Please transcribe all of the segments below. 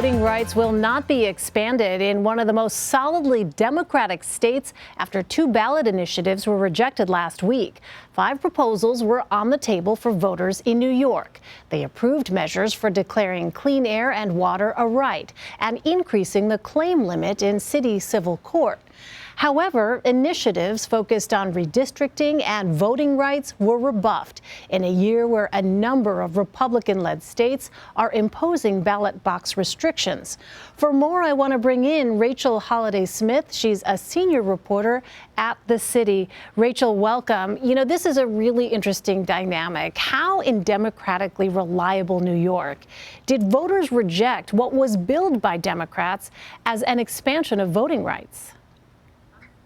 voting rights will not be expanded in one of the most solidly Democratic states after two ballot initiatives were rejected last week. 5 proposals were on the table for voters in New York. They approved measures for declaring clean air and water a right and increasing the claim limit in city civil court. However, initiatives focused on redistricting and voting rights were rebuffed in a year where a number of Republican-led states are imposing ballot box restrictions. For more, I want to bring in Rachel Holliday Smith. She's a senior reporter at The City. Rachel, welcome. You know, this is a really interesting dynamic. How in democratically reliable New York did voters reject what was billed by Democrats as an expansion of voting rights?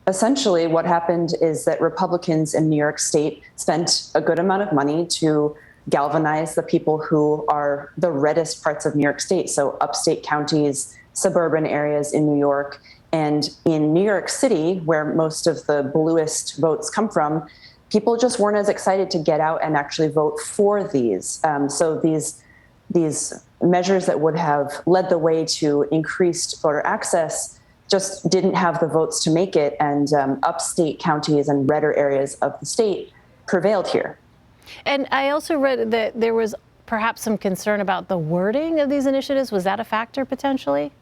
Essentially, what happened is that Republicans in New York State spent a good amount of money to galvanize the people who are the reddest parts of New York State, so upstate counties, suburban areas in New York. And in New York City, where most of the bluest votes come from, people just weren't as excited to get out and actually vote for these. So these measures that would have led the way to increased voter access just didn't have the votes to make it, and upstate counties and redder areas of the state prevailed here. And I also read that there was perhaps some concern about the wording of these initiatives. Was that a factor potentially?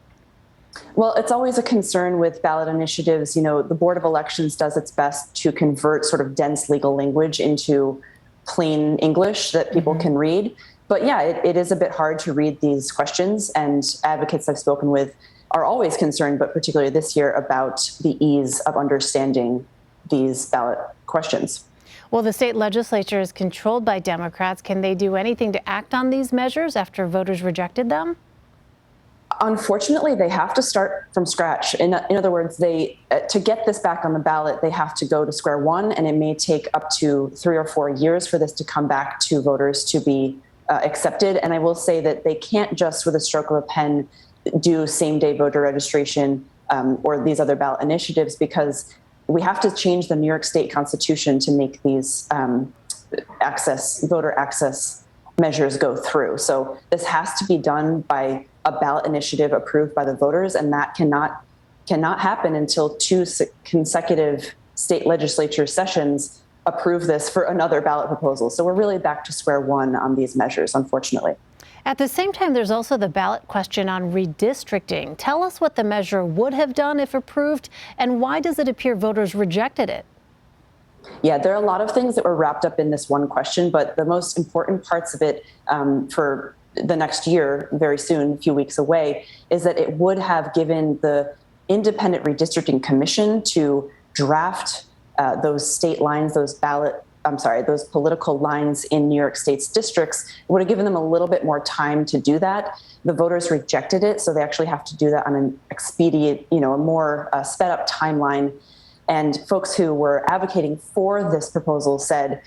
Well, it's always a concern with ballot initiatives. You know, the Board of Elections does its best to convert sort of dense legal language into plain English that people can read. But yeah, it is a bit hard to read these questions, and advocates I've spoken with are always concerned, but particularly this year, about the ease of understanding these ballot questions. Well, the state legislature is controlled by Democrats. Can they do anything to act on these measures after voters rejected them? Unfortunately, they have to start from scratch. In other words, to get this back on the ballot, they have to go to square one, and it may take up to 3 or 4 years for this to come back to voters to be accepted. And I will say that they can't just, with a stroke of a pen, do same-day voter registration or these other ballot initiatives, because we have to change the New York State Constitution to make these voter access measures go through. So this has to be done by a ballot initiative approved by the voters, and that cannot happen until 2 consecutive state legislature sessions approve this for another ballot proposal. So we're really back to square one on these measures, unfortunately. At the same time, there's also the ballot question on redistricting. Tell us what the measure would have done if approved, and why does it appear voters rejected it? Yeah, there are a lot of things that were wrapped up in this one question, but the most important parts of it for the next year, very soon, a few weeks away, is that it would have given the Independent Redistricting Commission to draft those state lines, those political lines in New York State's districts. It would have given them a little bit more time to do that. The voters rejected it, so they actually have to do that on an expedient, a more sped up timeline. And folks who were advocating for this proposal said,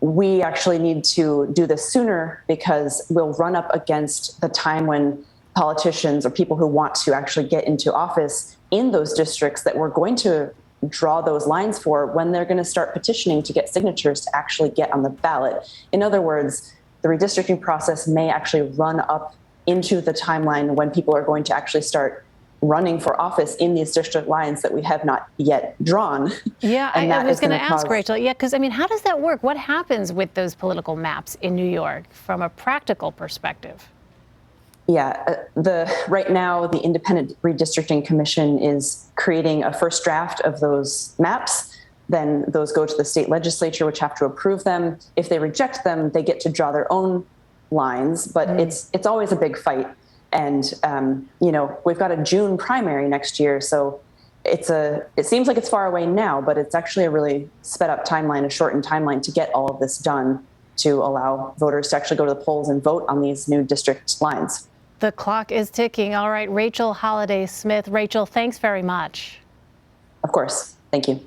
we actually need to do this sooner because we'll run up against the time when politicians or people who want to actually get into office in those districts that we're going to draw those lines for, when they're going to start petitioning to get signatures to actually get on the ballot. In other words, the redistricting process may actually run up into the timeline when people are going to actually start running for office in these district lines that we have not yet drawn. Yeah, I was going to ask Rachel, because how does that work? What happens with those political maps in New York from a practical perspective? Yeah, right now, the Independent Redistricting Commission is creating a first draft of those maps. Then those go to the state legislature, which have to approve them. If they reject them, they get to draw their own lines. But it's always a big fight. And, we've got a June primary next year. So it seems like it's far away now, but it's actually a really sped up timeline, a shortened timeline to get all of this done to allow voters to actually go to the polls and vote on these new district lines. The clock is ticking. All right, Rachel Holliday Smith. Rachel, thanks very much. Of course. Thank you.